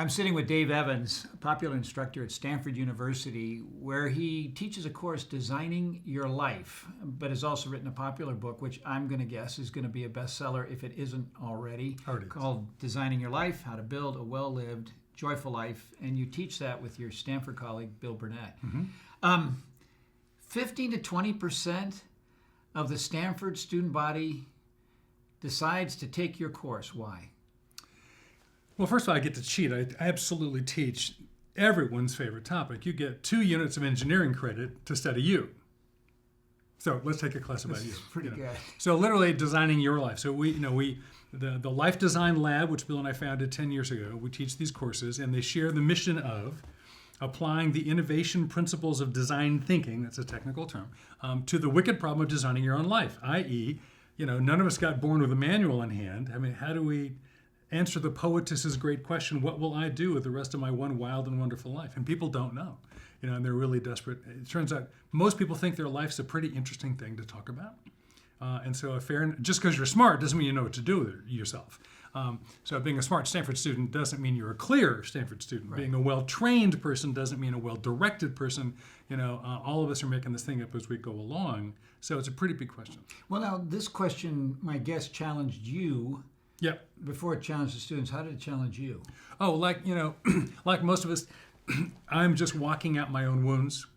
I'm sitting with Dave Evans, a popular instructor at Stanford University, where he teaches a course, Designing Your Life, but has also written a popular book, which I'm going to guess is going to be a bestseller if it isn't already, called Designing Your Life, How to Build a Well-Lived, Joyful Life. And you teach that with your Stanford colleague, Bill Burnett. 15 to 20% of the Stanford student body decides to take your course. Why? Well, first of all, I get to cheat. I absolutely teach everyone's favorite topic. You get 2 units of engineering credit to study you. So let's take a class about you. Pretty good. So literally designing your life. So the Life Design Lab, which Bill and I founded 10 years ago, we teach these courses, and they share the mission of applying the innovation principles of design thinking, that's a technical term, to the wicked problem of designing your own life, i.e., none of us got born with a manual in hand. I mean, how do we answer the poetess's great question, what will I do with the rest of my one wild and wonderful life? And people don't know, and they're really desperate. It turns out most people think their life's a pretty interesting thing to talk about. And so just because you're smart doesn't mean you know what to do with it yourself. So being a smart Stanford student doesn't mean you're a clear Stanford student. Right. Being a well-trained person doesn't mean a well-directed person. All of us are making this thing up as we go along. So it's a pretty big question. Well, now this question, my guest challenged you. Yep. Before it challenged the students, how did it challenge you? Oh, like most of us, I'm just walking out my own wounds.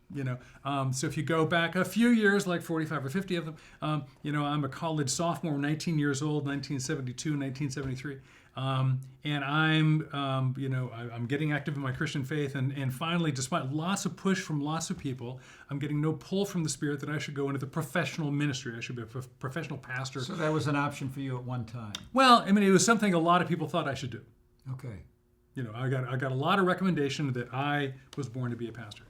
So if you go back a few years, like 45 or 50 of them, I'm a college sophomore, 19 years old, 1972, 1973. And I'm getting active in my Christian faith. And finally, despite lots of push from lots of people, I'm getting no pull from the Spirit that I should go into the professional ministry. I should be a professional pastor. So that was an option for you at one time? Well, it was something a lot of people thought I should do. Okay. I got a lot of recommendation that I was born to be a pastor.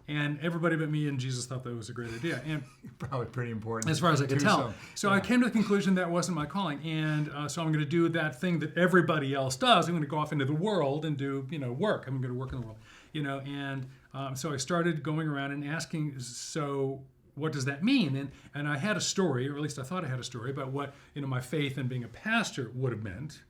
And everybody but me and Jesus thought that was a great idea. And probably pretty important. As far as I could tell. So I came to the conclusion that wasn't my calling. And so I'm going to do that thing that everybody else does. I'm going to go off into the world and do, work. I'm going to work in the world. And so I started going around and asking, so what does that mean? And I had a story, or at least I thought I had a story about what, my faith and being a pastor would have meant.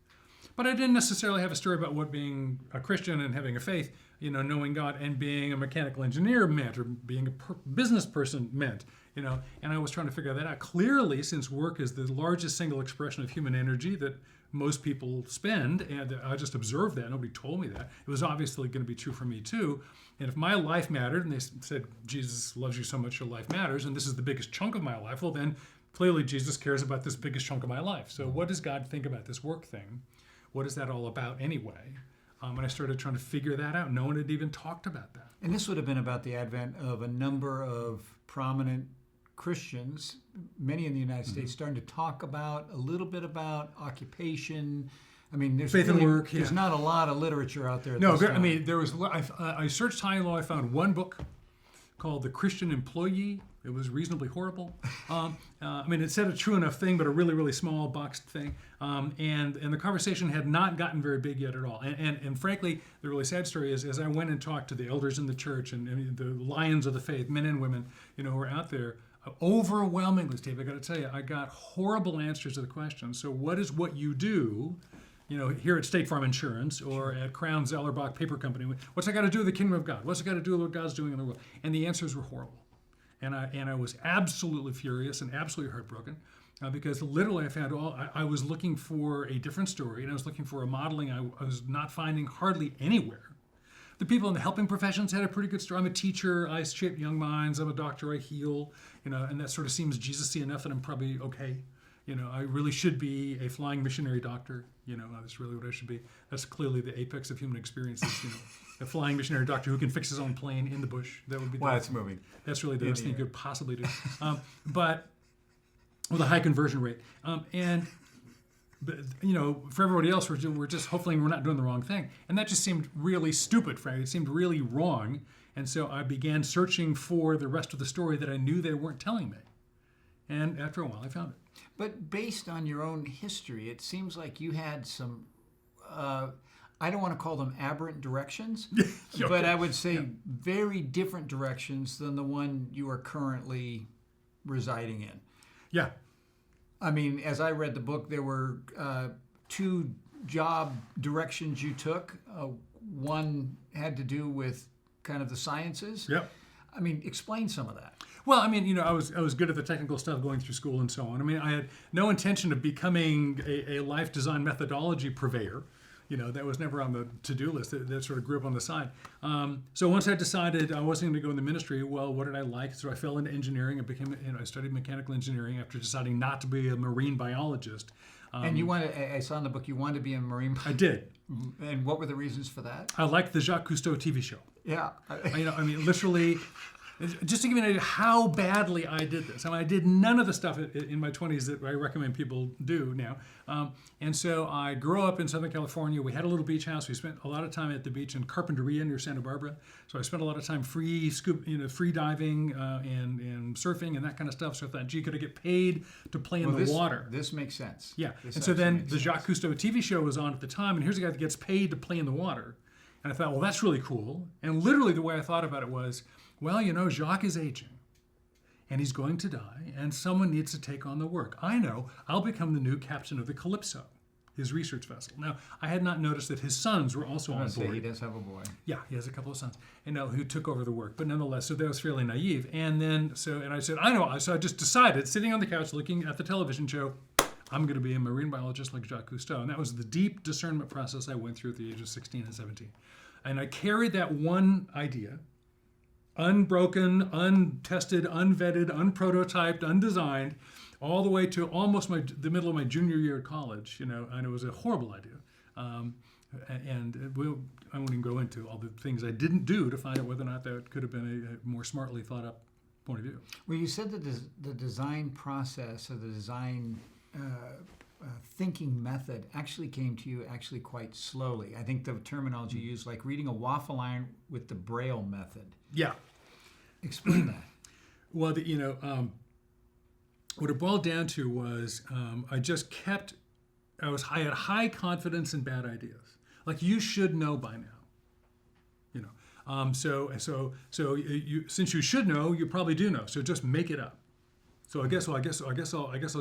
But I didn't necessarily have a story about what being a Christian and having a faith, knowing God and being a mechanical engineer meant, or being a business person meant, and I was trying to figure that out. Clearly, since work is the largest single expression of human energy that most people spend, and I just observed that, nobody told me that, it was obviously going to be true for me too. And if my life mattered, and they said, Jesus loves you so much, your life matters, and this is the biggest chunk of my life, well then, clearly Jesus cares about this biggest chunk of my life. So what does God think about this work thing? What is that all about anyway? And I started trying to figure that out. No one had even talked about that. And this would have been about the advent of a number of prominent Christians, many in the United States, starting to talk about a little bit about occupation. There's faith and work. There's not a lot of literature out there. There was. I searched high and low. I found one book called The Christian Employee. It was reasonably horrible. It said a true enough thing, but a really, really small boxed thing. And the conversation had not gotten very big yet at all. And frankly, the really sad story is, as I went and talked to the elders in the church and the lions of the faith, men and women, who were out there, overwhelmingly, Steve, I got to tell you, I got horrible answers to the question. So what is what you do? Here at State Farm Insurance or at Crown Zellerbach Paper Company, what's it got to do with the kingdom of God? What's it got to do with what God's doing in the world? And the answers were horrible. And I was absolutely furious and absolutely heartbroken because literally I found I was looking for a different story, and I was looking for a modeling I was not finding hardly anywhere. The people in the helping professions had a pretty good story. I'm a teacher, I shape young minds, I'm a doctor, I heal, and that sort of seems Jesus-y enough that I'm probably okay. I really should be a flying missionary doctor. That's really what I should be. That's clearly the apex of human experiences. A flying missionary doctor who can fix his own plane in the bush. That would be. Wow, that's moving. That's really the best thing you could possibly do. But with a high conversion rate, But for everybody else, we're just hopefully we're not doing the wrong thing, and that just seemed really stupid. Frankly, it seemed really wrong, and so I began searching for the rest of the story that I knew they weren't telling me. And after a while, I found it. But based on your own history, it seems like you had some, I don't want to call them aberrant directions, okay. But I would say very different directions than the one you are currently residing in. Yeah. I mean, as I read the book, there were two job directions you took. One had to do with kind of the sciences. Yep. I mean, explain some of that. Well, I mean, I was good at the technical stuff going through school and so on. I mean, I had no intention of becoming a life design methodology purveyor. That was never on the to-do list. That sort of grew up on the side. So once I decided I wasn't going to go in the ministry, well, what did I like? So I fell into engineering and became, I studied mechanical engineering after deciding not to be a marine biologist. And you wanted, I saw in the book, you wanted to be a marine. I did. And what were the reasons for that? I liked the Jacques Cousteau TV show. Yeah. I mean, literally, just to give you an idea how badly I did this. I mean, I did none of the stuff in my 20s that I recommend people do now. And so I grew up in Southern California. We had a little beach house. We spent a lot of time at the beach in Carpinteria near Santa Barbara. So I spent a lot of time free diving and surfing and that kind of stuff. So I thought, gee, could I get paid to play in the water? This makes sense. Yeah. This and so then the makes Jacques Cousteau TV show was on at the time, and here's a guy that gets paid to play in the water. And I thought, well, that's really cool. And literally the way I thought about it was, well, Jacques is aging, and he's going to die, and someone needs to take on the work. I know, I'll become the new captain of the Calypso, his research vessel. Now, I had not noticed that his sons were also on board. He does have a boy. Yeah, he has a couple of sons, who took over the work. But nonetheless, so that was fairly naive. And then, and I said, I know. So I just decided, sitting on the couch looking at the television show, I'm going to be a marine biologist like Jacques Cousteau. And that was the deep discernment process I went through at the age of 16 and 17. And I carried that one idea, unbroken, untested, unvetted, unprototyped, undesigned, all the way to almost the middle of my junior year at college, and it was a horrible idea. I won't even go into all the things I didn't do to find out whether or not that could have been a more smartly thought up point of view. Well, you said that the design process or the design thinking method actually came to you quite slowly. I think the terminology you used, like reading a waffle iron with the Braille method. Yeah. Explain that. Well, what it boiled down to was I had high confidence in bad ideas. Like, you should know by now. Since you should know, you probably do know. So just make it up. So I guess I'll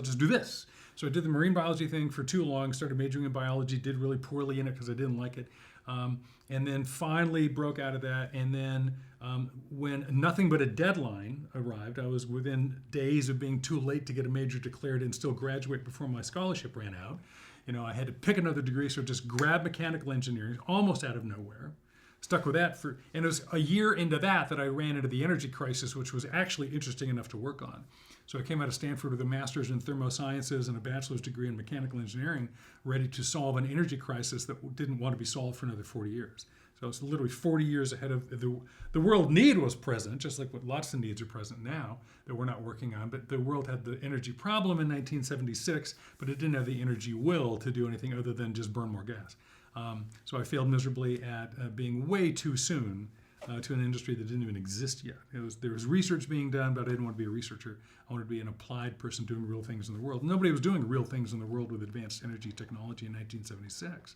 just do this. So I did the marine biology thing for too long, started majoring in biology, did really poorly in it because I didn't like it. And then finally broke out of that. And then when nothing but a deadline arrived, I was within days of being too late to get a major declared and still graduate before my scholarship ran out. I had to pick another degree, so just grabbed mechanical engineering, almost out of nowhere. Stuck with that and it was a year into that I ran into the energy crisis, which was actually interesting enough to work on. So I came out of Stanford with a master's in thermosciences and a bachelor's degree in mechanical engineering, ready to solve an energy crisis that didn't want to be solved for another 40 years. So it's literally 40 years ahead of the world need was present, just like what lots of needs are present now that we're not working on. But the world had the energy problem in 1976, but it didn't have the energy will to do anything other than just burn more gas. So I failed miserably at being way too soon to an industry that didn't even exist yet. There was research being done, but I didn't want to be a researcher. I wanted to be an applied person doing real things in the world. Nobody was doing real things in the world with advanced energy technology in 1976.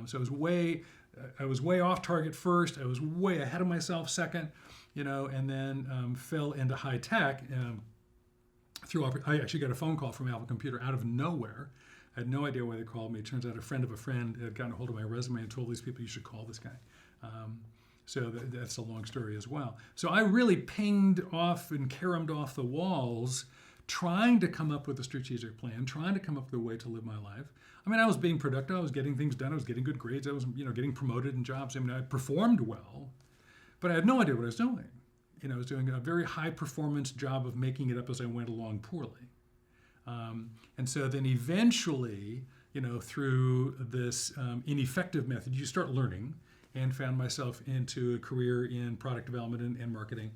So I was way off target first. I was way ahead of myself second, and then fell into high tech. I actually got a phone call from Apple Computer out of nowhere. I had no idea why they called me. It turns out a friend of a friend had gotten a hold of my resume and told these people, you should call this guy. So that's a long story as well. So I really pinged off and caromed off the walls, trying to come up with a strategic plan, trying to come up with a way to live my life. I mean, I was being productive. I was getting things done. I was getting good grades. I was, getting promoted in jobs. I mean, I performed well, but I had no idea what I was doing. I was doing a very high performance job of making it up as I went along poorly. And so then eventually, through this ineffective method, you start learning, and found myself into a career in product development and marketing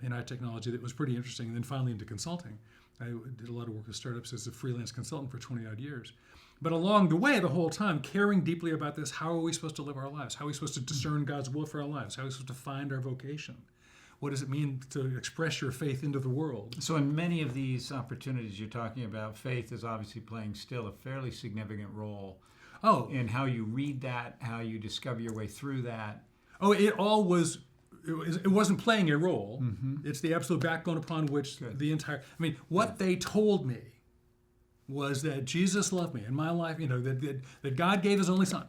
in high technology that was pretty interesting. And then finally into consulting. I did a lot of work with startups as a freelance consultant for 20 odd years. But along the way, the whole time, caring deeply about this, how are we supposed to live our lives? How are we supposed to discern God's will for our lives? How are we supposed to find our vocation? What does it mean to express your faith into the world? So in many of these opportunities you're talking about, faith is obviously playing still a fairly significant role in how you read that, how you discover your way through that. Oh, it wasn't playing a role. Mm-hmm. It's the absolute backbone upon which the entire, what they told me was that Jesus loved me and my life, that God gave his only son.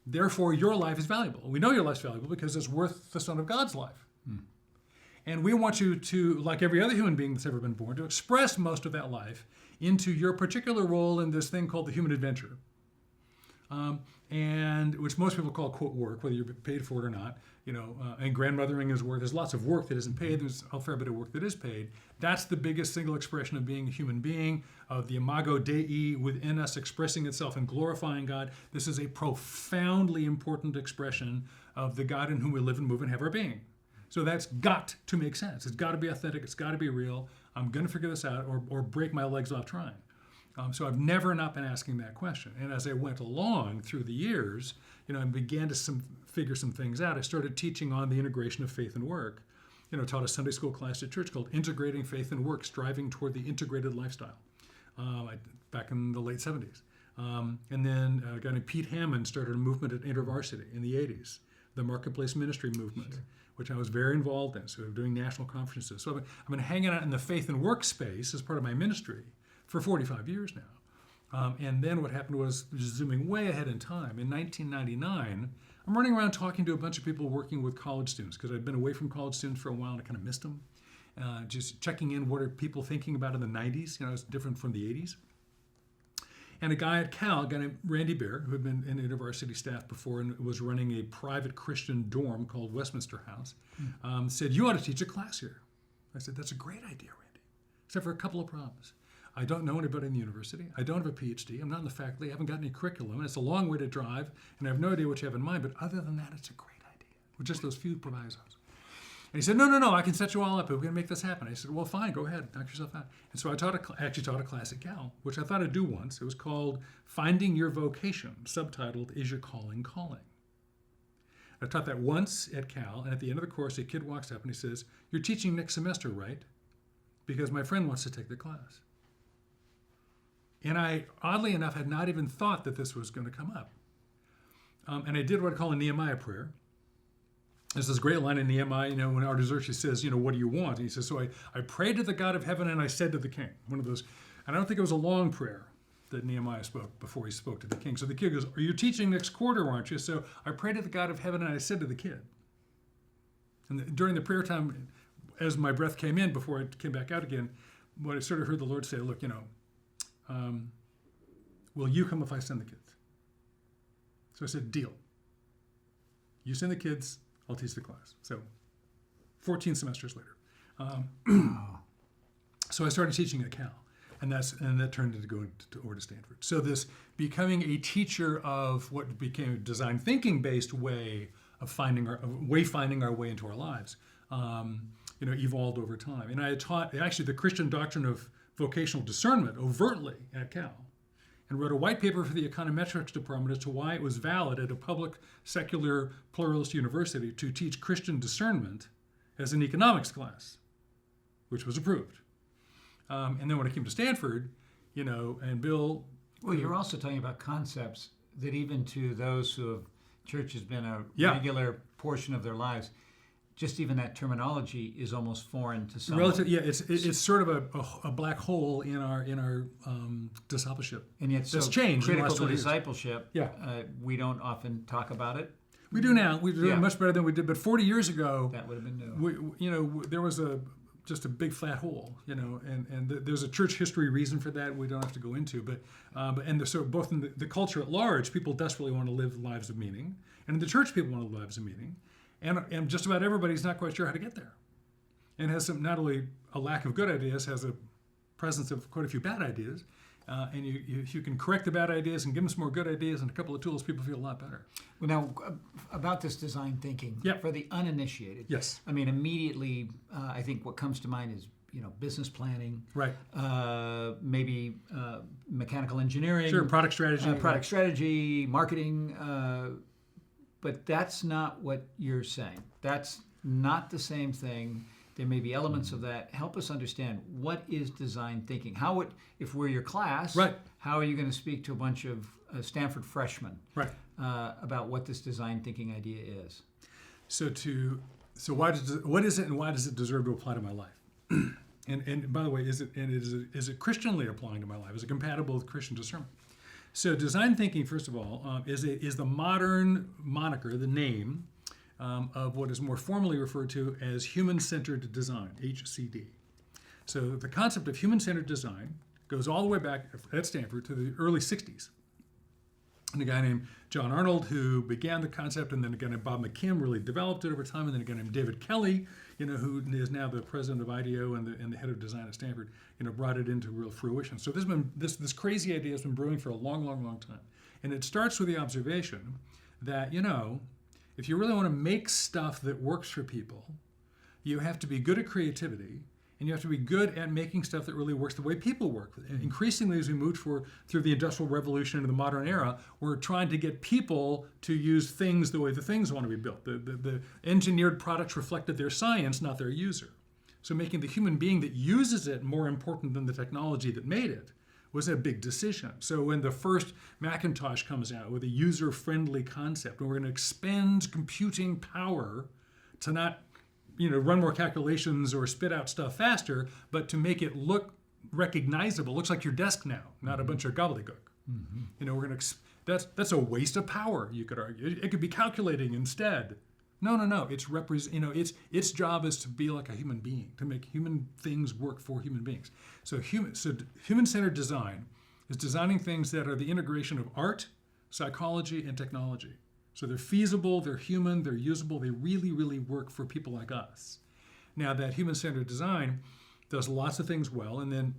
Therefore, your life is valuable. We know your life's valuable because it's worth the Son of God's life. And we want you to, like every other human being that's ever been born, to express most of that life into your particular role in this thing called the human adventure. And which most people call, quote, work, whether you're paid for it or not. And grandmothering is work. There's lots of work that isn't paid. There's a fair bit of work that is paid. That's the biggest single expression of being a human being, of the imago Dei within us expressing itself and glorifying God. This is a profoundly important expression of the God in whom we live and move and have our being. So that's got to make sense. It's got to be authentic. It's got to be real. I'm going to figure this out or break my legs off trying. So I've never not been asking that question. And as I went along through the years, and began to figure some things out, I started teaching on the integration of faith and work. Taught a Sunday school class at church called Integrating Faith and Work, Striving Toward the Integrated Lifestyle, back in the late 70s. And then a guy named Pete Hammond started a movement at InterVarsity in the 80s, the Marketplace Ministry Movement, which I was very involved in, so doing national conferences. So I've been hanging out in the faith and work space as part of my ministry for 45 years now. And then what happened was, just zooming way ahead in time, in 1999, I'm running around talking to a bunch of people working with college students, because I'd been away from college students for a while and I kind of missed them. Just checking in, what are people thinking about in the 90s? It's different from the 80s. And a guy at Cal, a guy named Randy Bear, who had been in InterVarsity staff before and was running a private Christian dorm called Westminster House, said, "You ought to teach a class here." I said, "That's a great idea, Randy, except for a couple of problems. I don't know anybody in the university. I don't have a PhD. I'm not in the faculty. I haven't got any curriculum. And it's a long way to drive, and I have no idea what you have in mind. But other than that, it's a great idea," with just those few provisos. And he said, no, I can set you all up. We're going to make this happen. I said, "Well, fine, go ahead, knock yourself out." And so I actually taught a class at Cal, which I thought I'd do once. It was called Finding Your Vocation, subtitled Is Your Calling Calling? I taught that once at Cal, and at the end of the course, a kid walks up and he says, "You're teaching next semester, right? Because my friend wants to take the class." And I, oddly enough, had not even thought that this was going to come up. And I did what I call a Nehemiah prayer. There's this great line in Nehemiah, when Artaxerxes says, "What do you want?" And he says, "So I prayed to the God of heaven and I said to the king." One of those, and I don't think it was a long prayer that Nehemiah spoke before he spoke to the king. So the kid goes, "Are you teaching next quarter, aren't you?" So I prayed to the God of heaven and I said to the kid. And during the prayer time, as my breath came in before it came back out again, what I sort of heard the Lord say, "Look, will you come if I send the kids?" So I said, "Deal. You send the kids, I'll teach the class." So 14 semesters later. So I started teaching at Cal, and that turned into going over to Stanford. So this becoming a teacher of what became a design thinking based way of finding our way into our lives, evolved over time. And I had taught actually the Christian doctrine of vocational discernment overtly at Cal, and wrote a white paper for the econometrics department as to why it was valid at a public, secular, pluralist university to teach Christian discernment as an economics class, which was approved. And then when I came to Stanford, and Bill... Well, you're also talking about concepts that even to those who have, church has been a regular portion of their lives, just even that terminology is almost foreign to some. It's sort of a black hole in our discipleship. And yet, that's changed. Critical to discipleship. Yeah, we don't often talk about it. We do now. We do it much better than we did. But 40 years ago, that would have been new. There was just a big flat hole. And there's a church history reason for that. We don't have to go into. So both in the culture at large, people desperately want to live lives of meaning, and in the church, people want to live lives of meaning. And just about everybody's not quite sure how to get there, and has not only a lack of good ideas, has a presence of quite a few bad ideas. And you can correct the bad ideas and give them some more good ideas and a couple of tools, people feel a lot better. Well, now about this design thinking for the uninitiated. Yes. I mean, immediately, I think what comes to mind is business planning, right? Maybe mechanical engineering, sure, product strategy, marketing. But that's not what you're saying. That's not the same thing. There may be elements of that. Help us understand, what is design thinking? If we're your class, right, how are you going to speak to a bunch of Stanford freshmen, right, about what this design thinking idea is? So what is it, and why does it deserve to apply to my life? And by the way, is it Christianly applying to my life? Is it compatible with Christian discernment? So design thinking, first of all, is the modern moniker, the name of what is more formally referred to as human-centered design, HCD. So the concept of human-centered design goes all the way back at Stanford to the early 60s. And a guy named John Arnold, who began the concept, and then a guy named Bob McKim really developed it over time, and then a guy named David Kelly, who is now the president of IDEO and the head of design at Stanford, brought it into real fruition. So this crazy idea has been brewing for a long, long, long time. And it starts with the observation that, if you really want to make stuff that works for people, you have to be good at creativity, and you have to be good at making stuff that really works the way people work. And increasingly, as we moved through the Industrial Revolution into the modern era, we're trying to get people to use things the way the things want to be built. The engineered products reflected their science, not their user. So making the human being that uses it more important than the technology that made it was a big decision. So when the first Macintosh comes out with a user-friendly concept, and we're going to expend computing power to not run more calculations or spit out stuff faster, but to make it look recognizable. It looks like your desk now, not a bunch of gobbledygook. Mm-hmm. That's a waste of power, you could argue. It could be calculating instead. No. Its job is to be like a human being, to make human things work for human beings. So human-centered design is designing things that are the integration of art, psychology, and technology. So they're feasible, they're human, they're usable, they really, really work for people like us. Now that human-centered design does lots of things well, and then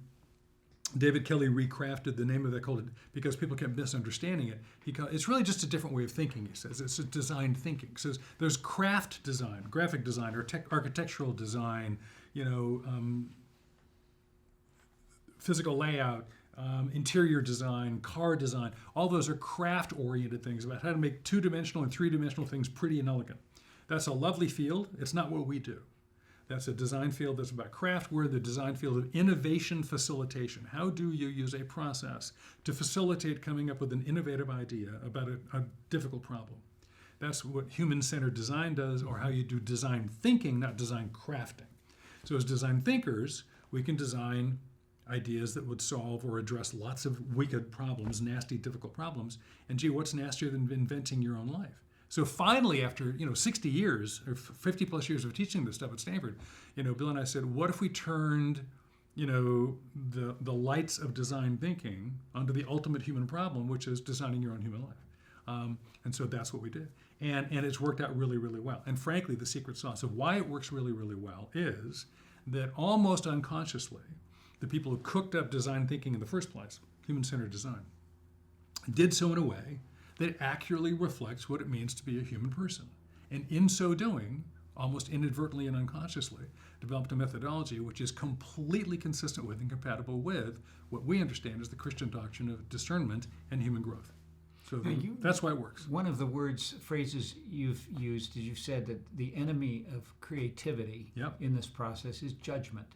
David Kelly recrafted the name of that because people kept misunderstanding it. It's really just a different way of thinking, he says. It's a design thinking. So there's craft design, graphic design, or architectural design, physical layout, interior design, car design. All those are craft-oriented things about how to make two-dimensional and three-dimensional things pretty and elegant. That's a lovely field. It's not what we do. That's a design field that's about craft. We're the design field of innovation facilitation. How do you use a process to facilitate coming up with an innovative idea about a difficult problem? That's what human-centered design does, or how you do design thinking, not design crafting. So as design thinkers, we can design ideas that would solve or address lots of wicked problems, nasty, difficult problems. And gee, what's nastier than inventing your own life? So finally, after 60 years or 50 plus years of teaching this stuff at Stanford, Bill and I said, what if we turned, the lights of design thinking onto the ultimate human problem, which is designing your own human life? And so that's what we did. And it's worked out really, really well. And frankly, the secret sauce of why it works really, really well is that almost unconsciously, the people who cooked up design thinking in the first place, human-centered design, did so in a way that accurately reflects what it means to be a human person. And in so doing, almost inadvertently and unconsciously, developed a methodology which is completely consistent with and compatible with what we understand as the Christian doctrine of discernment and human growth. So that's why it works. One of the phrases you've used is you've said that the enemy of creativity in this process is judgment.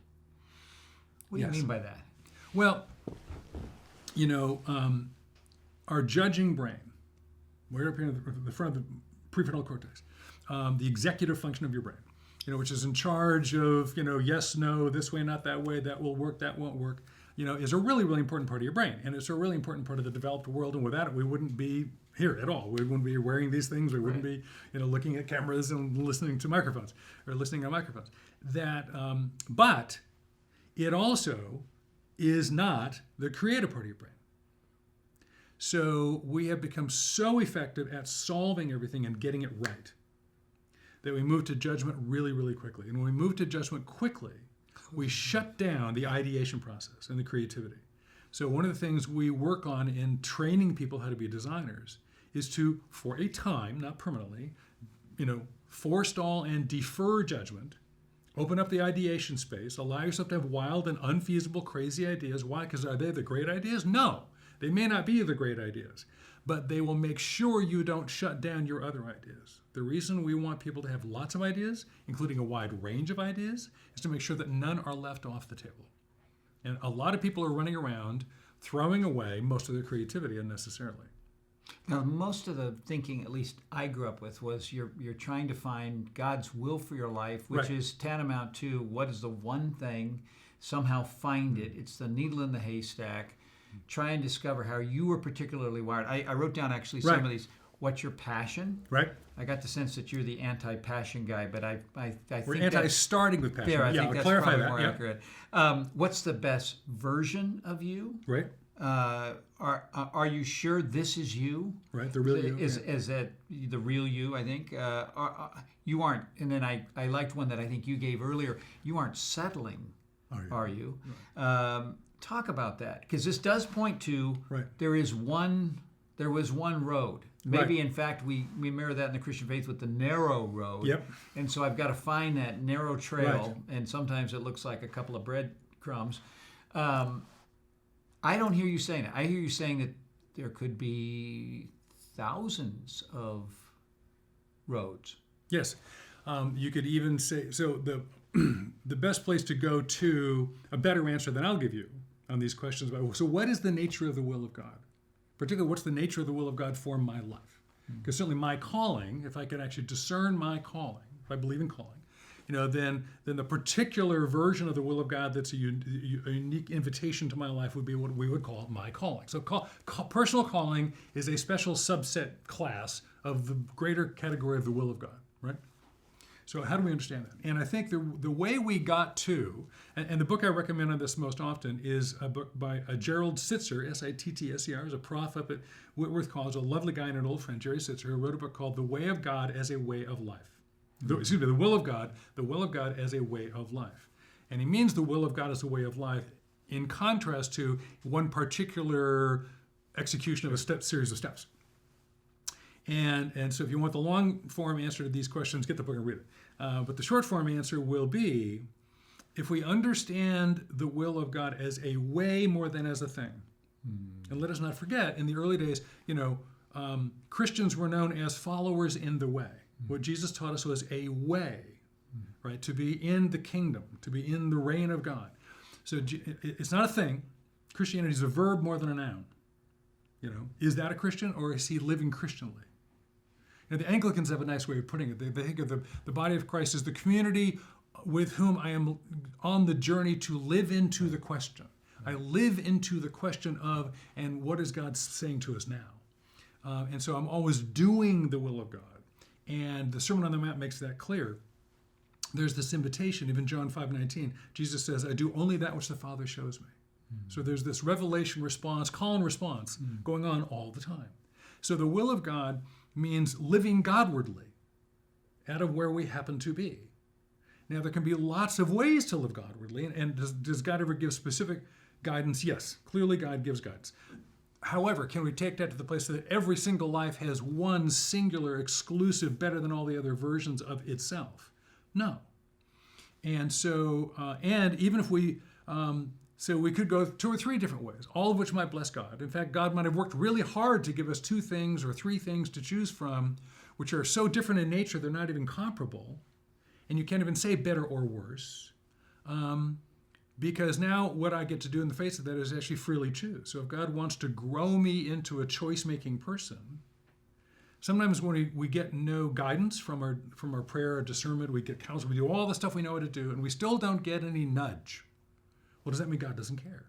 What do you mean by that? Well, our judging brain, way up here in the front of the prefrontal cortex, the executive function of your brain, which is in charge of, yes, no, this way, not that way, that will work, that won't work, is a really, really important part of your brain. And it's a really important part of the developed world. And without it, we wouldn't be here at all. We wouldn't be wearing these things. We wouldn't be, looking at cameras and listening to microphones or listening on microphones. But it also is not the creative part of your brain. So we have become so effective at solving everything and getting it right that we move to judgment really, really quickly. And when we move to judgment quickly, we shut down the ideation process and the creativity. So one of the things we work on in training people how to be designers is to, for a time, not permanently, forestall and defer judgment. Open up the ideation space. Allow yourself to have wild and unfeasible, crazy ideas. Why? Because are they the great ideas? No. They may not be the great ideas, but they will make sure you don't shut down your other ideas. The reason we want people to have lots of ideas, including a wide range of ideas, is to make sure that none are left off the table. And a lot of people are running around throwing away most of their creativity unnecessarily. Now, most of the thinking, at least I grew up with, was you're trying to find God's will for your life, which is tantamount to what is the one thing somehow find it. It's the needle in the haystack. Try and discover how you were particularly wired. I wrote down actually some of these. What's your passion? Right. I got the sense that you're the anti-passion guy, but I We're think anti-starting with passion. there. I think I'll that's clarify probably that. more Yeah. accurate. What's the best version of you? Right. Are you sure this is you? Right. The real you. Is that the real you? I think you aren't. And then I liked one that I think you gave earlier. You aren't settling, are you? Right. Talk about that, because this does point to there was one road. Maybe in fact we mirror that in the Christian faith with the narrow road. Yep. And so I've got to find that narrow trail, and sometimes it looks like a couple of breadcrumbs. I don't hear you saying that. I hear you saying that there could be thousands of roads. Yes. You could even say, so the best place to go to a better answer than I'll give you on these questions about, so what is the nature of the will of God? Particularly, what's the nature of the will of God for my life? Because certainly my calling, if I could actually discern my calling, if I believe in calling, then the particular version of the will of God that's a unique invitation to my life would be what we would call my calling. So personal calling is a special subset class of the greater category of the will of God, right? So how do we understand that? And I think the way we got to, and the book I recommend on this most often is a book by Gerald Sitzer, Sittser, is a prof up at Whitworth College, a lovely guy and an old friend, Jerry Sitzer, who wrote a book called The Way of God as a Way of Life. The will of God as a way of life. And he means the will of God as a way of life in contrast to one particular execution of a series of steps. And so if you want the long form answer to these questions, get the book and read it. But the short form answer will be, if we understand the will of God as a way more than as a thing. And let us not forget, in the early days, Christians were known as followers in the way. What Jesus taught us was a way, right? To be in the kingdom, to be in the reign of God. So it's not a thing. Christianity is a verb more than a noun. Is that a Christian, or is he living Christianly? The Anglicans have a nice way of putting it. They think of the body of Christ as the community with whom I am on the journey to live into the question. I live into the question of, and what is God saying to us now? And so I'm always doing the will of God. And the Sermon on the Mount makes that clear. There's this invitation, even John 5:19, Jesus says, I do only that which the Father shows me. So there's this revelation response, call and response going on all the time. So the will of God means living Godwardly out of where we happen to be. Now, there can be lots of ways to live Godwardly, and does God ever give specific guidance? Yes, clearly God gives guidance. However, can we take that to the place that every single life has one singular, exclusive, better than all the other versions of itself? No. And so, and even if we, so we could go 2 or 3 different ways, all of which might bless God. In fact, God might have worked really hard to give us 2 things or 3 things to choose from, which are so different in nature, they're not even comparable. And you can't even say better or worse. Because now what I get to do in the face of that is actually freely choose. So if God wants to grow me into a choice-making person, sometimes when we get no guidance from our prayer or discernment, we get counsel, we do all the stuff we know what to do, and we still don't get any nudge. Well, does that mean God doesn't care?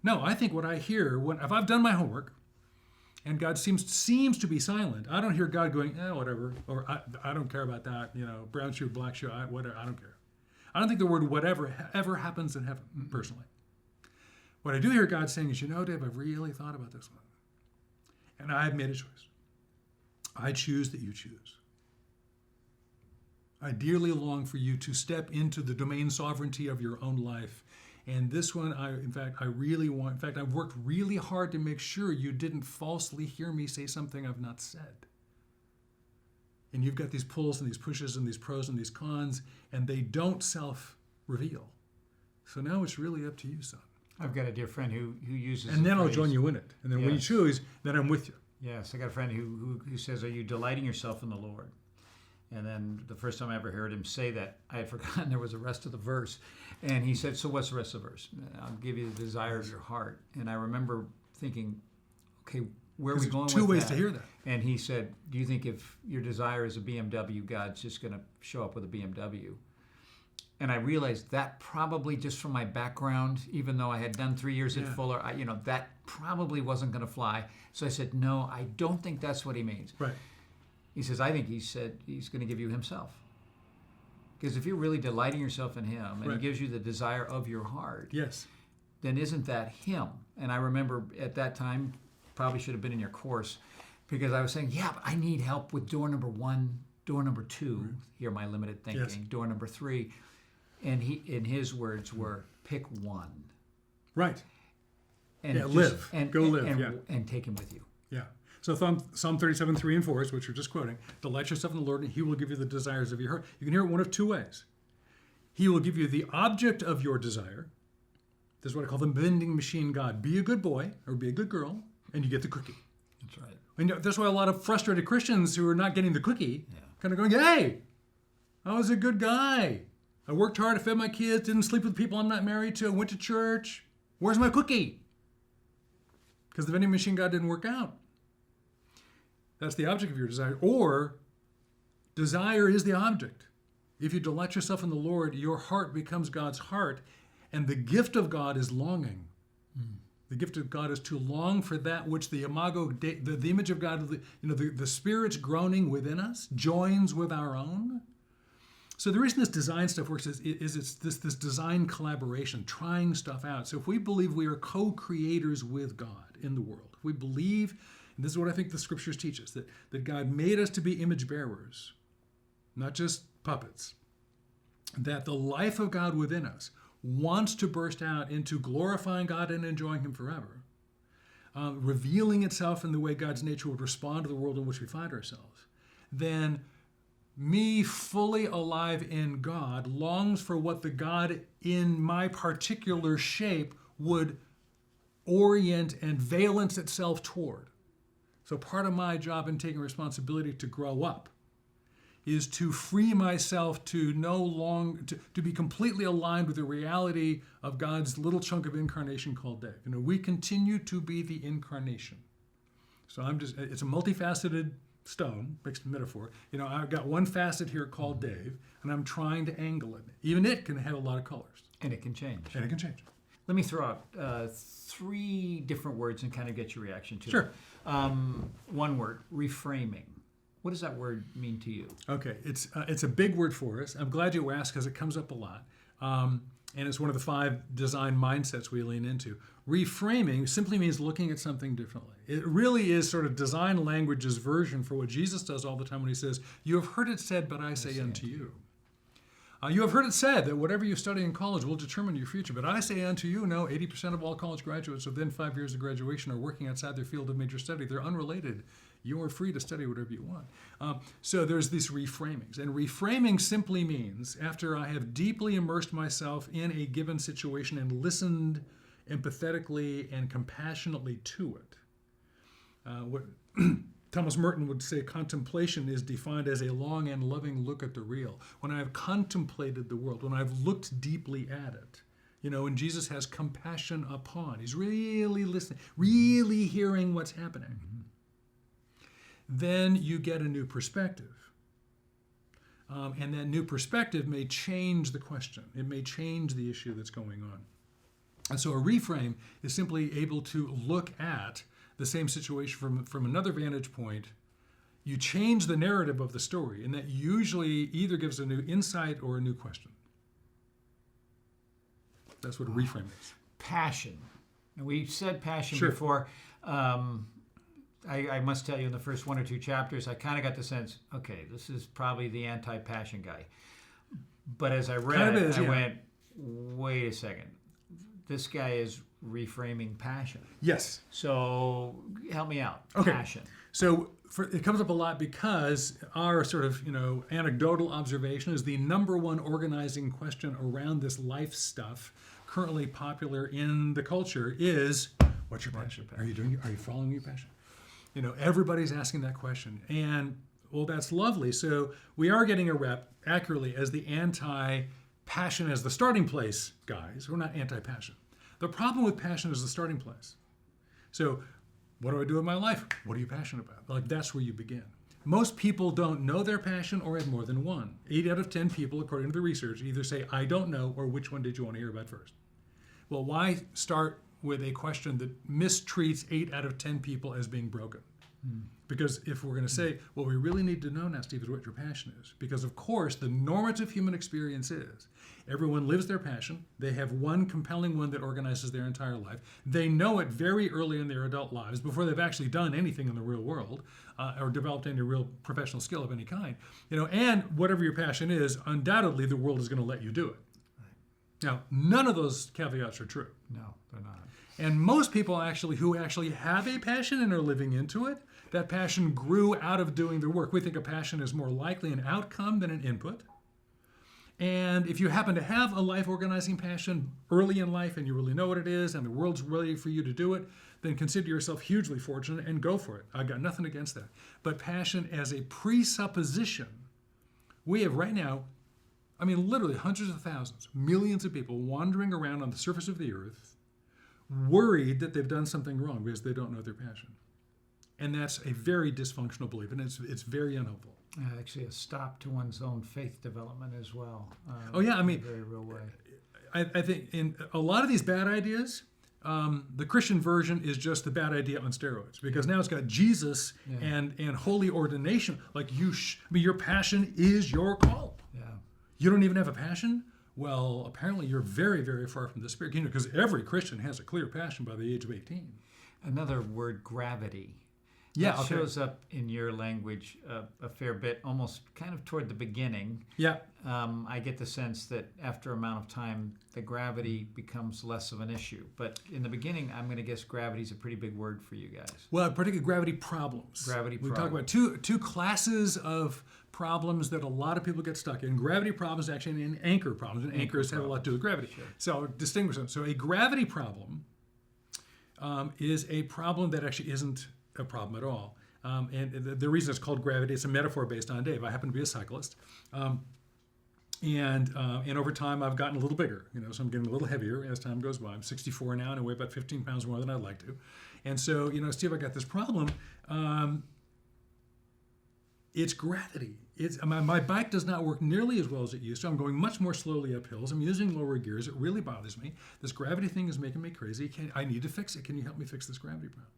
No, I think what I hear, if I've done my homework, and God seems to be silent, I don't hear God going, whatever, or I don't care about that, brown shoe, black shoe, whatever, I don't care. I don't think the word whatever ever happens in heaven, personally. What I do hear God saying is, Dave, I've really thought about this one. And I've made a choice. I choose that you choose. I dearly long for you to step into the domain sovereignty of your own life. And this one, I've worked really hard to make sure you didn't falsely hear me say something I've not said. And you've got these pulls and these pushes and these pros and these cons, and they don't self-reveal. So now it's really up to you, son. I've got a dear friend who uses and then I'll join you in it. And then when you choose, then I'm with you. Yes, I got a friend who says, are you delighting yourself in the Lord? And then the first time I ever heard him say that, I had forgotten there was the rest of the verse. And he said, so what's the rest of the verse? I'll give you the desire of your heart. And I remember thinking, okay, where are we going with that? 2 ways to hear that. And he said, do you think if your desire is a BMW, God's just going to show up with a BMW? And I realized that probably just from my background, even though I had done 3 years at Yeah. Fuller, that probably wasn't going to fly. So I said, no, I don't think that's what he means. Right. He says, I think he said he's going to give you himself. Because if you're really delighting yourself in him and Right. he gives you the desire of your heart, Yes. then isn't that him? And I remember at that time, probably should have been in your course, because I was saying, yeah, but I need help with door number 1, door number 2, here my limited thinking, Yes. door number 3. And his words were, pick one. Right. And Yeah, live. Go live, and, yeah. and take him with you. Yeah. So Psalm 37, 3 and 4 is what you're just quoting. Delight yourself in the Lord, and he will give you the desires of your heart. You can hear it one of two ways. He will give you the object of your desire. This is what I call the vending machine God. Be a good boy or be a good girl, and you get the cookie. That's right. And that's why a lot of frustrated Christians who are not getting the cookie Yeah. kind of going, hey, I was a good guy. I worked hard, I fed my kids, didn't sleep with people I'm not married to, I went to church. Where's my cookie? Because the vending machine God didn't work out. That's the object of your desire. Or desire is the object. If you delight yourself in the Lord, your heart becomes God's heart, and the gift of God is longing. The gift of God is to long for that which the imago, the image of God, the Spirit's groaning within us joins with our own. So the reason this design stuff works is it's this design collaboration, trying stuff out. So if we believe we are co-creators with God in the world, if we believe, and this is what I think the scriptures teach us, that God made us to be image bearers, not just puppets, that the life of God within us wants to burst out into glorifying God and enjoying him forever, revealing itself in the way God's nature would respond to the world in which we find ourselves, then me fully alive in God longs for what the God in my particular shape would orient and valence itself toward. So part of my job in taking responsibility to grow up is to free myself to to be completely aligned with the reality of God's little chunk of incarnation called Dave. We continue to be the incarnation. So it's a multifaceted stone, mixed metaphor. I've got one facet here called Dave, and I'm trying to angle it. Even it can have a lot of colors. And it can change. And it can change. Let me throw out 3 different words and kind of get your reaction to Sure. them. One word, reframing. What does that word mean to you? Okay, it's a big word for us. I'm glad you asked because it comes up a lot. And it's one of the 5 design mindsets we lean into. Reframing simply means looking at something differently. It really is sort of design language's version for what Jesus does all the time when he says, you have heard it said, but I say unto you. You have heard it said that whatever you study in college will determine your future. But I say unto you, no, 80% of all college graduates within 5 years of graduation are working outside their field of major study. They're unrelated. You are free to study whatever you want. So there's these reframings. And reframing simply means, after I have deeply immersed myself in a given situation and listened empathetically and compassionately to it, what Thomas Merton would say, contemplation is defined as a long and loving look at the real. When I've contemplated the world, when I've looked deeply at it, and Jesus has compassion upon, he's really listening, really hearing what's happening. Mm-hmm. Then you get a new perspective. And that new perspective may change the question. It may change the issue that's going on. And so a reframe is simply able to look at the same situation from another vantage point. You change the narrative of the story, and that usually either gives a new insight or a new question. That's what a reframe is. Passion. And we've said passion Sure. before. I must tell you, in the first 1 or 2 chapters, I kind of got the sense, okay, this is probably the anti-passion guy. But as I read Kind of it, is, I yeah. went, wait a second. This guy is reframing passion. Yes. So help me out. Okay. Passion. So it comes up a lot because our sort of, anecdotal observation is the number one organizing question around this life stuff currently popular in the culture is, what's your passion? Are you following your passion? Everybody's asking that question. And, well, that's lovely. So we are getting a rep accurately as the anti-passion as the starting place guys. We're not anti-passion. The problem with passion is the starting place. So what do I do with my life? What are you passionate about? That's where you begin. Most people don't know their passion or have more than one. 8 out of 10 people, according to the research, either say, I don't know, or which one did you want to hear about first? Well, why start with a question that mistreats 8 out of 10 people as being broken? Because if we're going to say, what we really need to know now, Steve, is what your passion is. Because, of course, the normative human experience is everyone lives their passion. They have one compelling one that organizes their entire life. They know it very early in their adult lives before they've actually done anything in the real world or developed any real professional skill of any kind. And whatever your passion is, undoubtedly the world is going to let you do it. Now, none of those caveats are true. No, they're not. And most people who actually have a passion and are living into it, that passion grew out of doing the work. We think a passion is more likely an outcome than an input. And if you happen to have a life organizing passion early in life and you really know what it is and the world's ready for you to do it, then consider yourself hugely fortunate and go for it. I've got nothing against that. But passion as a presupposition, we have right now, literally hundreds of thousands, millions of people wandering around on the surface of the earth, worried that they've done something wrong because they don't know their passion. And that's a very dysfunctional belief, and it's very unhelpful. Actually, a stop to one's own faith development as well. In a very real way. I think in a lot of these bad ideas, the Christian version is just the bad idea on steroids, because now it's got Jesus and holy ordination. Like your passion is your call. Yeah. You don't even have a passion? Well, apparently you're very, very far from the Spirit. Because every Christian has a clear passion by the age of 18. Another word, gravity. Yeah, that shows up in your language a fair bit, almost kind of toward the beginning. Yeah. I get the sense that after amount of time, the gravity becomes less of an issue. But in the beginning, I'm going to guess gravity is a pretty big word for you guys. Well, particularly gravity problems. We talk about two classes of problems that a lot of people get stuck in. Gravity problems actually and anchor problems. And anchors have a lot to do with gravity. Sure. So distinguish them. So a gravity problem is a problem that actually isn't a problem at all. And the reason it's called gravity, it's a metaphor based on Dave. I happen to be a cyclist. And over time, I've gotten a little bigger, so I'm getting a little heavier as time goes by. I'm 64 now, and I weigh about 15 pounds more than I'd like to. And so, Steve, I got this problem. It's gravity. My bike does not work nearly as well as it used to. I'm going much more slowly up hills. I'm using lower gears. It really bothers me. This gravity thing is making me crazy. I need to fix it. Can you help me fix this gravity problem?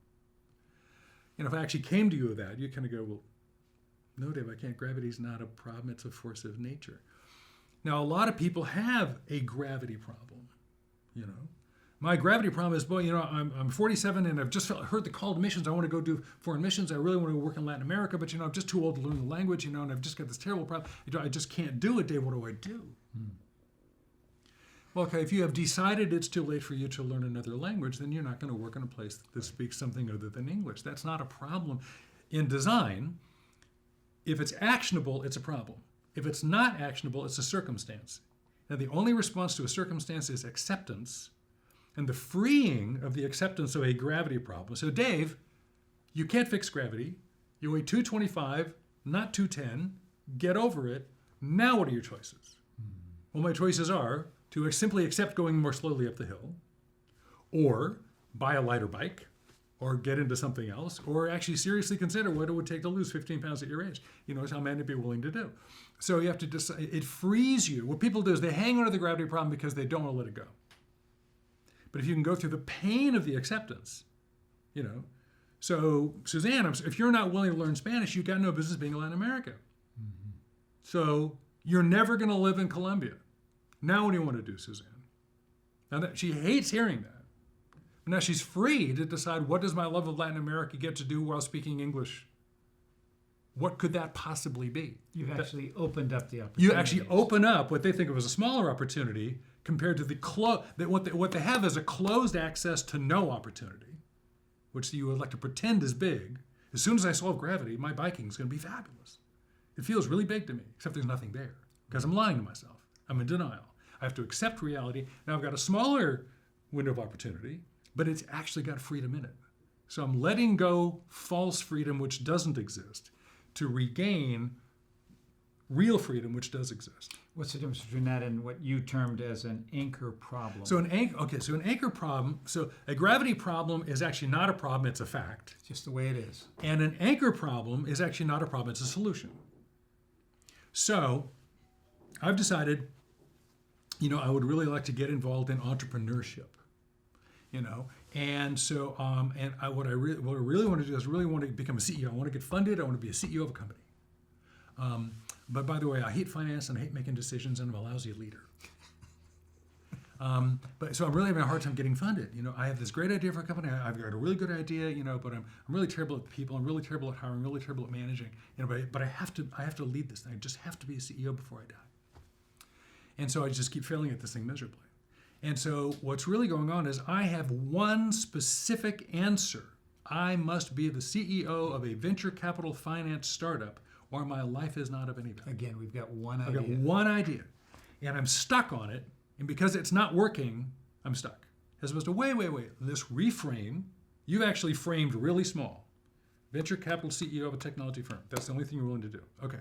And if I actually came to you with that, you kind of go, well, no, Dave, I can't. Gravity's not a problem. It's a force of nature. Now, a lot of people have a gravity problem, My gravity problem is, I'm 47 and I've just heard the call to missions. I want to go do foreign missions. I really want to go work in Latin America, but, I'm just too old to learn the language, and I've just got this terrible problem. I just can't do it, Dave. What do I do? Well, okay, if you have decided it's too late for you to learn another language, then you're not going to work in a place that speaks something other than English. That's not a problem. In design, if it's actionable, it's a problem. If it's not actionable, it's a circumstance. Now, the only response to a circumstance is acceptance and the freeing of the acceptance of a gravity problem. So, Dave, you can't fix gravity. You weigh 225, not 210. Get over it. Now what are your choices? Well, my choices are to simply accept going more slowly up the hill, or buy a lighter bike, or get into something else, or actually seriously consider what it would take to lose 15 pounds at your age. Is how many people are willing to do. So you have to decide. It frees you. What people do is they hang on to the gravity problem because they don't want to let it go. But if you can go through the pain of the acceptance, So, Suzanne, if you're not willing to learn Spanish, you've got no business being in Latin America. Mm-hmm. So you're never going to live in Colombia. Now what do you want to do, Suzanne? Now she hates hearing that. But now she's free to decide, what does my love of Latin America get to do while speaking English? What could that possibly be? You've actually opened up the opportunity. You actually open up what they think of as a smaller opportunity compared to what they have as a closed access to no opportunity, which you would like to pretend is big. As soon as I solve gravity, my biking is going to be fabulous. It feels really big to me, except there's nothing there because I'm lying to myself. I'm in denial. I have to accept reality. Now I've got a smaller window of opportunity, but it's actually got freedom in it. So I'm letting go false freedom, which doesn't exist, to regain real freedom, which does exist. What's the difference between that and what you termed as an anchor problem? So an anchor problem, so a gravity problem is actually not a problem, it's a fact. It's just the way it is. And an anchor problem is actually not a problem, it's a solution. So I've decided, I would really like to get involved in entrepreneurship, and so what I really want to do is really want to become a CEO. I want to get funded. I want to be a CEO of a company. But by the way, I hate finance and I hate making decisions, and I'm a lousy leader. But so I'm really having a hard time getting funded. I have this great idea for a company. I've got a really good idea, but I'm really terrible at people. I'm really terrible at hiring. Really terrible at managing. But I have to lead this thing. I just have to be a CEO before I die. And so I just keep failing at this thing miserably. And so what's really going on is I have one specific answer. I must be the CEO of a venture capital finance startup, or my life is not of any value. Again, we've got one idea. I've got one idea, and I'm stuck on it. And because it's not working, I'm stuck. As opposed to, wait. This reframe, you've actually framed really small. Venture capital CEO of a technology firm. That's the only thing you're willing to do. Okay.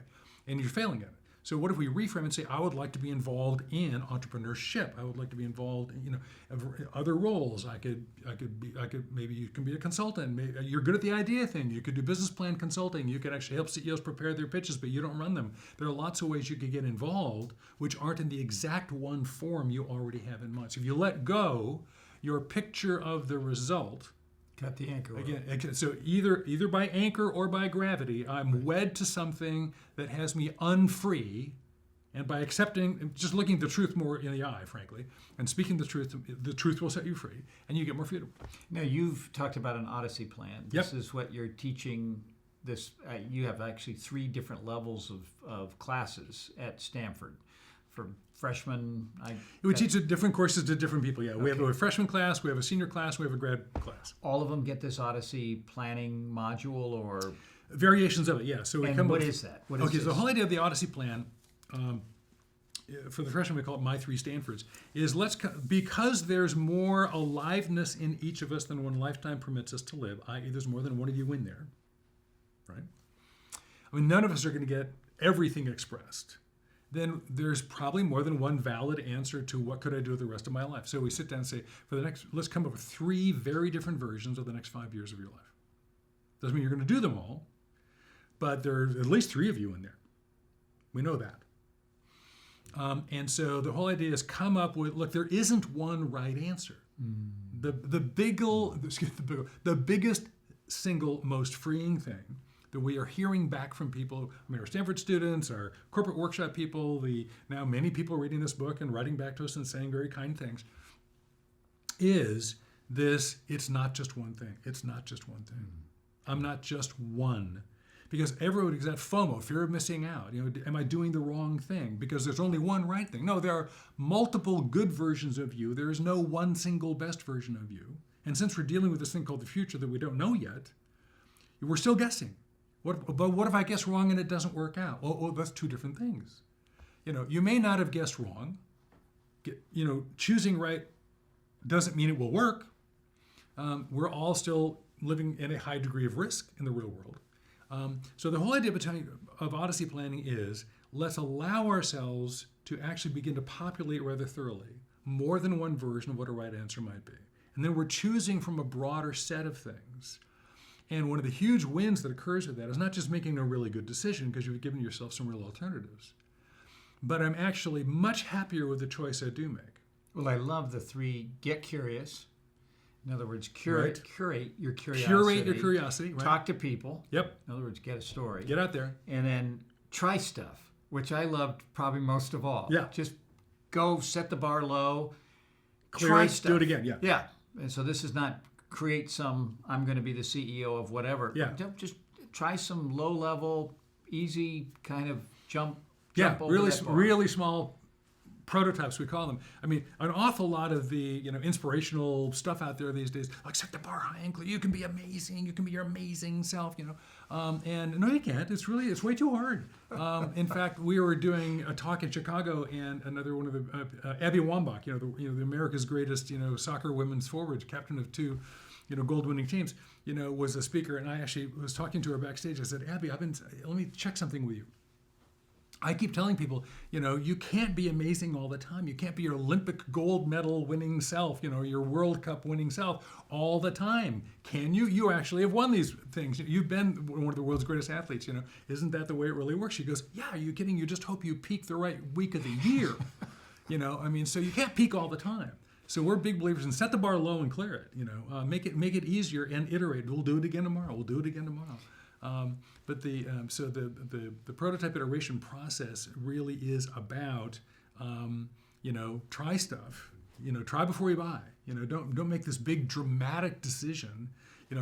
And you're failing at it. So what if we reframe and say, I would like to be involved in entrepreneurship. I would like to be involved in, other roles. Maybe you can be a consultant. Maybe you're good at the idea thing. You could do business plan consulting. You could actually help CEOs prepare their pitches, but you don't run them. There are lots of ways you could get involved, which aren't in the exact one form you already have in mind. So if you let go your picture of the result, got the anchor. Again, so either by anchor or by gravity, I'm wed to something that has me unfree, and by accepting, just looking the truth more in the eye, frankly, and speaking the truth will set you free, and you get more freedom. Now, you've talked about an Odyssey plan. Yep. This is what you're teaching. You have actually 3 different levels of classes at Stanford. For freshmen, we teach different courses to different people. Yeah, we have a freshman class, we have a senior class, we have a grad class. All of them get this Odyssey planning module, or variations of it. Yeah. So what is that? What is so the whole idea of the Odyssey plan, for the freshmen we call it My 3 Stanfords, is because there's more aliveness in each of us than one lifetime permits us to live. I.e., there's more than one of you in there, right? I mean, none of us are going to get everything expressed. Then there's probably more than one valid answer to what could I do with the rest of my life. So we sit down and say, let's come up with 3 very different versions of the next 5 years of your life. Doesn't mean you're going to do them all, but there's at least 3 of you in there. We know that. And so the whole idea is come up with, look, there isn't one right answer. The biggest single most freeing thing that we are hearing back from people, our Stanford students, our corporate workshop people, now many people reading this book and writing back to us and saying very kind things, is this: it's not just one thing. It's not just one thing. I'm not just one. Because everybody's got FOMO, fear of missing out. Am I doing the wrong thing? Because there's only one right thing. No, there are multiple good versions of you. There is no one single best version of you. And since we're dealing with this thing called the future that we don't know yet, we're still guessing. But what if I guess wrong and it doesn't work out? Oh, that's 2 different things. You may not have guessed wrong. Choosing right doesn't mean it will work. We're all still living in a high degree of risk in the real world. So the whole idea of Odyssey planning is let's allow ourselves to actually begin to populate rather thoroughly more than one version of what a right answer might be. And then we're choosing from a broader set of things. And one of the huge wins that occurs with that is not just making a really good decision because you've given yourself some real alternatives, but I'm actually much happier with the choice I do make. Well, I love the 3: get curious. In other words, curate your curiosity. Curate your curiosity. Right. Talk to people. Yep. In other words, get a story. Get out there. And then try stuff, which I loved probably most of all. Yeah. Just go set the bar low. Try stuff. Do it again. Yeah. Yeah. And so this is not create I'm going to be the CEO of whatever. Yeah. Just try some low-level, easy kind of jump over that bar. Really small prototypes, we call them. I mean, an awful lot of the inspirational stuff out there these days, like set the bar high and clear. You can be amazing. You can be your amazing self. And no, you can't. It's way too hard. In fact, we were doing a talk in Chicago, and another one of the Abby Wambach, the America's greatest soccer women's forward, captain of 2 gold-winning teams, was a speaker, and I actually was talking to her backstage. I said, Abby, let me check something with you. I keep telling people, you can't be amazing all the time. You can't be your Olympic gold medal winning self, your World Cup winning self all the time. Can you? You actually have won these things. You've been one of the world's greatest athletes, Isn't that the way it really works? She goes, yeah, are you kidding? You just hope you peak the right week of the year. So you can't peak all the time. So we're big believers in set the bar low and clear it, make it easier and iterate. We'll do it again tomorrow. We'll do it again tomorrow. But the prototype iteration process really is about try stuff, try before you buy. Don't make this big dramatic decision,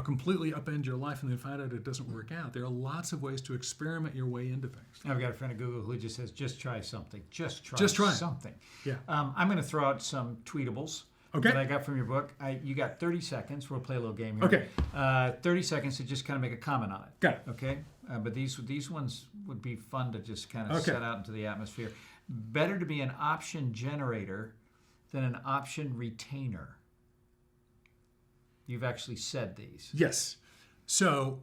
completely upend your life and then find out it doesn't work out. There are lots of ways to experiment your way into things. I've got a friend at Google who just says, just try something. Just try something. Yeah. I'm going to throw out some tweetables. Okay. That I got from your book. You got 30 seconds. We'll play a little game here. Okay. 30 seconds to just kind of make a comment on it. Got it. Okay. But these ones would be fun to just kind of set out into the atmosphere. Better to be an option generator than an option retainer. You've actually said these. Yes. So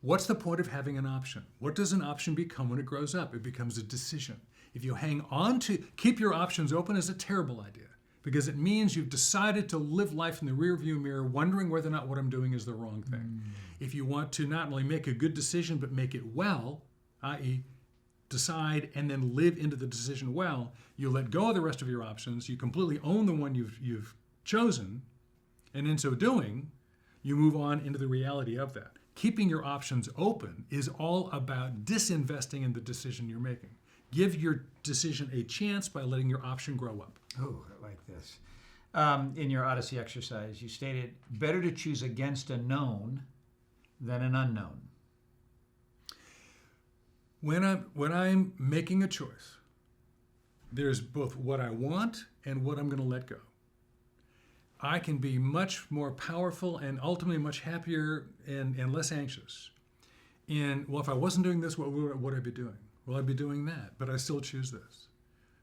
what's the point of having an option? What does an option become when it grows up? It becomes a decision. If you hang on to, keep your options open is a terrible idea, because it means you've decided to live life in the rearview mirror, wondering whether or not what I'm doing is the wrong thing. If you want to not only make a good decision, but make it well, i.e. decide and then live into the decision well, you let go of the rest of your options, you completely own the one you've chosen, and in so doing, you move on into the reality of that. Keeping your options open is all about disinvesting in the decision you're making. Give your decision a chance by letting your option grow up. Oh, I like this. In your Odyssey exercise, you stated, better to choose against a known than an unknown. When I'm making a choice, there's both what I want and what I'm going to let go. I can be much more powerful and ultimately much happier and less anxious. And, well, if I wasn't doing this, what would I be doing? Well, I'd be doing that, but I still choose this.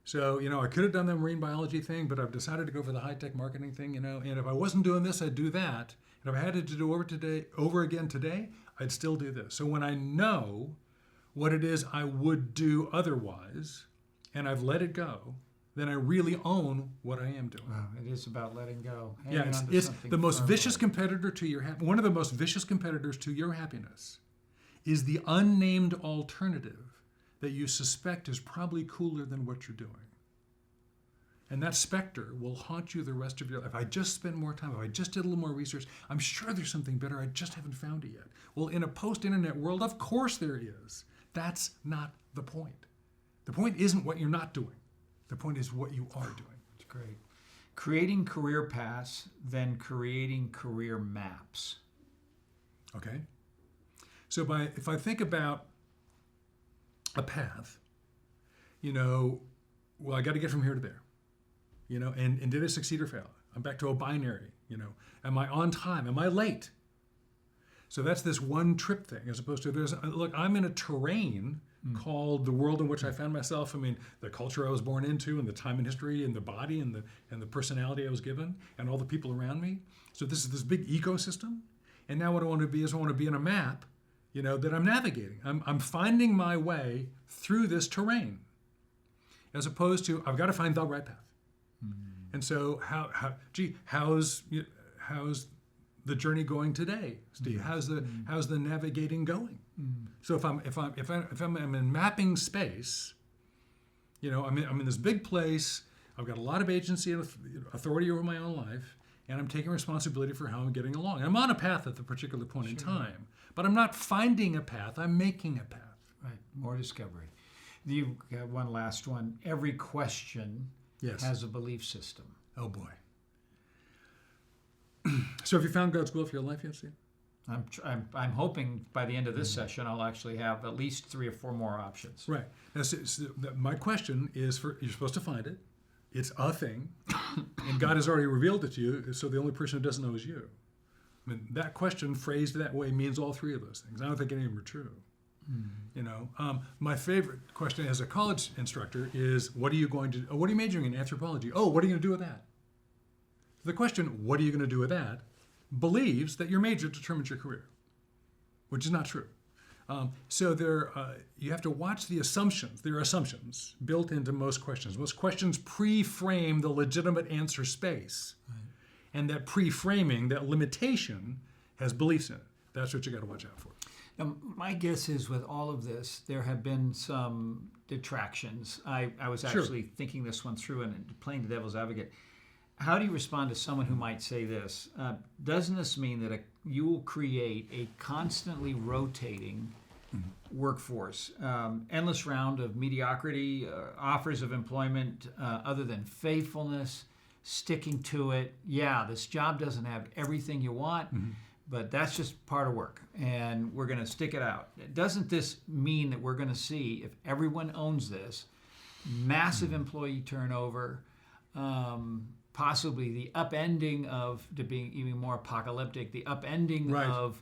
So, I could have done the marine biology thing, but I've decided to go for the high-tech marketing thing, and if I wasn't doing this, I'd do that. And if I had to do over again today, I'd still do this. So when I know what it is I would do otherwise, and I've let it go, then I really own what I am doing. Wow, it is about letting go. It's the most vicious competitor to your one of the most vicious competitors to your happiness is the unnamed alternative that you suspect is probably cooler than what you're doing. And that specter will haunt you the rest of your life. If I just spent more time, if I just did a little more research, I'm sure there's something better. I just haven't found it yet. Well, in a post-internet world, of course there is. That's not the point. The point isn't what you're not doing. The point is what you are doing. It's great. Creating career paths, then creating career maps. Okay. So if I think about a path, well, I got to get from here to there, and did I succeed or fail? I'm back to a binary, am I on time? Am I late? So that's this one trip thing, as opposed to I'm in a terrain called the world in which I found myself. I mean, the culture I was born into, and the time in history, and the body, and the personality I was given, and all the people around me. So this is this big ecosystem. And now what I want to be is I want to be in a map, that I'm navigating. I'm finding my way through this terrain, as opposed to I've got to find the right path. And so how's the journey going today, Steve? How's the navigating going? So if I'm in mapping space, I'm in this big place. I've got a lot of agency and authority over my own life, and I'm taking responsibility for how I'm getting along. And I'm on a path at the particular point in time, but I'm not finding a path. I'm making a path. Right. More discovery. You got one last one. Every question has a belief system. Oh boy. So have you found God's will for your life yet, Steve? I'm hoping by the end of this session I'll actually have at least 3 or 4 more options. Right. Now, my question is you're supposed to find it. It's a thing, and God has already revealed it to you. So the only person who doesn't know is you. I mean, that question phrased that way means all 3 of those things. I don't think any of them are true. My favorite question as a college instructor is, what are you majoring in? Anthropology. Oh, what are you going to do with that? The question, what are you going to do with that, believes that your major determines your career, which is not true. So you have to watch the assumptions. There are assumptions built into most questions. Most questions pre-frame the legitimate answer space. Right. And that pre-framing, that limitation, has beliefs in it. That's what you got to watch out for. Now, my guess is with all of this, there have been some detractions. I was actually thinking this one through and playing the devil's advocate. How do you respond to someone who might say this? Doesn't this mean that you will create a constantly rotating workforce, endless round of mediocrity, offers of employment other than faithfulness, sticking to it? Yeah, this job doesn't have everything you want, but that's just part of work, and we're going to stick it out. Doesn't this mean that we're going to see, if everyone owns this, massive employee turnover, possibly the upending of, to being even more apocalyptic, the upending of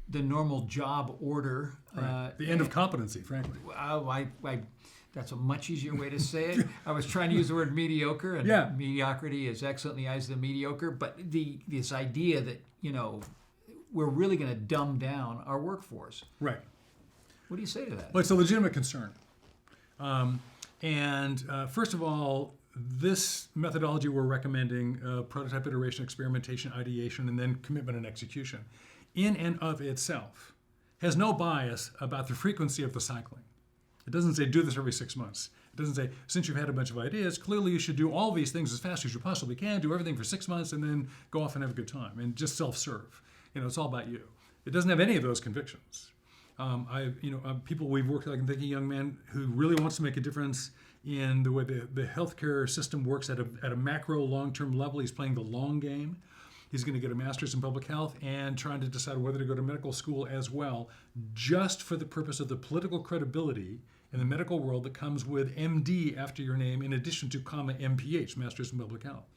the normal job order. Right. The end of competency, frankly. That's a much easier way to say it. I was trying to use the word mediocre, and mediocrity is excellent in the eyes of the mediocre, but this idea that, we're really going to dumb down our workforce. Right. What do you say to that? Well, it's a legitimate concern. First of all, this methodology we're recommending, prototype, iteration, experimentation, ideation, and then commitment and execution, in and of itself, has no bias about the frequency of the cycling. It doesn't say do this every 6 months. It doesn't say, since you've had a bunch of ideas, clearly you should do all these things as fast as you possibly can, do everything for 6 months, and then go off and have a good time, and just self-serve. It's all about you. It doesn't have any of those convictions. People we've worked with, I can think of a young man who really wants to make a difference in the way the healthcare system works at a macro long-term level. He's playing the long game. He's going to get a master's in public health and trying to decide whether to go to medical school as well, just for the purpose of the political credibility in the medical world that comes with MD after your name, in addition to MPH, master's in public health.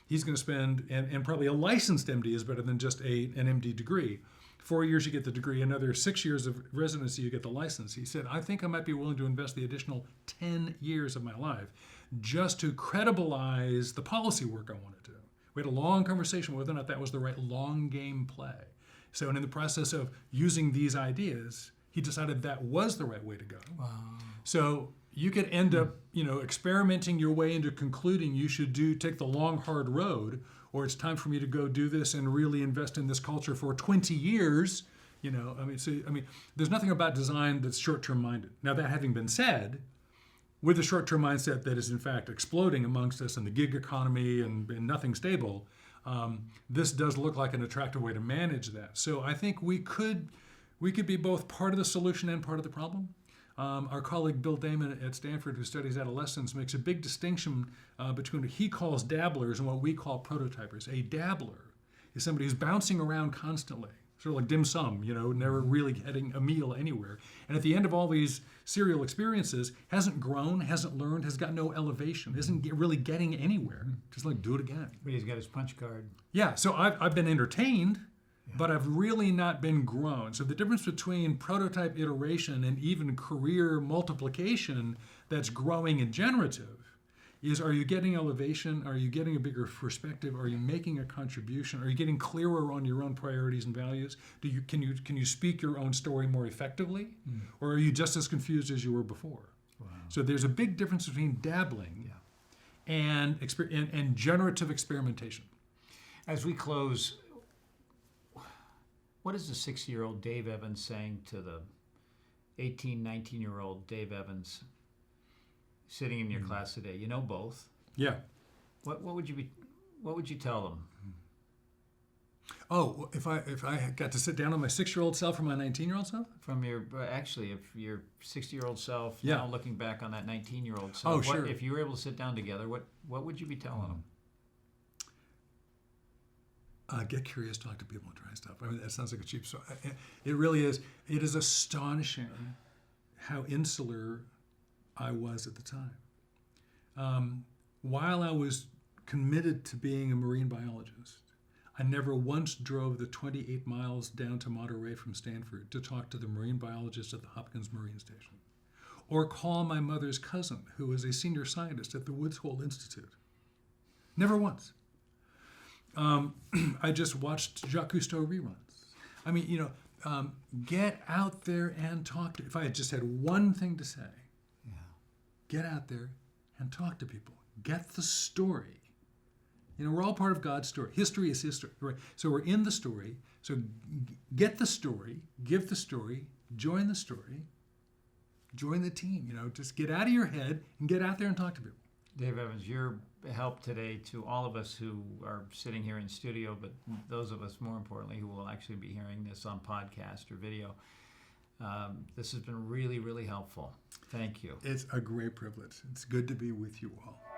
He's going to spend, and probably a licensed MD is better than just an MD degree. 4 years you get the degree, another 6 years of residency you get the license. He said, I think I might be willing to invest the additional 10 years of my life just to credibilize the policy work I want to do. We had a long conversation whether or not that was the right long game play. So, and in the process of using these ideas, he decided that was the right way to go. Wow. So you could end up, experimenting your way into concluding you should take the long, hard road, or it's time for me to go do this and really invest in this culture for 20 years. There's nothing about design that's short-term minded. Now, that having been said, with the short-term mindset that is in fact exploding amongst us in the gig economy and nothing stable, this does look like an attractive way to manage that. So I think we could be both part of the solution and part of the problem. Our colleague Bill Damon at Stanford, who studies adolescents, makes a big distinction between what he calls dabblers and what we call prototypers. A dabbler is somebody who's bouncing around constantly, sort of like dim sum, never really getting a meal anywhere. And at the end of all these serial experiences, hasn't grown, hasn't learned, has got no elevation, isn't really getting anywhere. Just like, do it again. But he's got his punch card. Yeah, so I've been entertained, but I've really not been grown. So the difference between prototype iteration and even career multiplication that's growing and generative is, are you getting elevation? Are you getting a bigger perspective? Are you making a contribution? Are you getting clearer on your own priorities and values? Can you speak your own story more effectively? Or are you just as confused as you were before? Wow. So there's a big difference between dabbling and generative experimentation. As we close, what is the 60-year-old Dave Evans saying to the 18, 19-year-old Dave Evans sitting in your class today? You know both. Yeah. What would you tell them? Oh, if I got to sit down on my 6-year-old self or my 19-year-old self? From your, if your 60-year-old self, now looking back on that 19-year-old self, oh, sure. If you were able to sit down together, what would you be telling them? Get curious, talk to people, and try stuff. I mean, that sounds like a cheap story. It really is. It is astonishing how insular I was at the time. While I was committed to being a marine biologist, I never once drove the 28 miles down to Monterey from Stanford to talk to the marine biologist at the Hopkins Marine Station, or call my mother's cousin, who was a senior scientist at the Woods Hole Institute. Never once. I just watched Jacques Cousteau reruns. I mean, get out there and talk to. If I had just had one thing to say, get out there and talk to people. Get the story. We're all part of God's story. History is history, right? So we're in the story. So get the story, give the story, join the story, join the team. Just get out of your head and get out there and talk to people. Dave Evans, your help today to all of us who are sitting here in studio, but those of us, more importantly, who will actually be hearing this on podcast or video. This has been really, really helpful. Thank you. It's a great privilege. It's good to be with you all.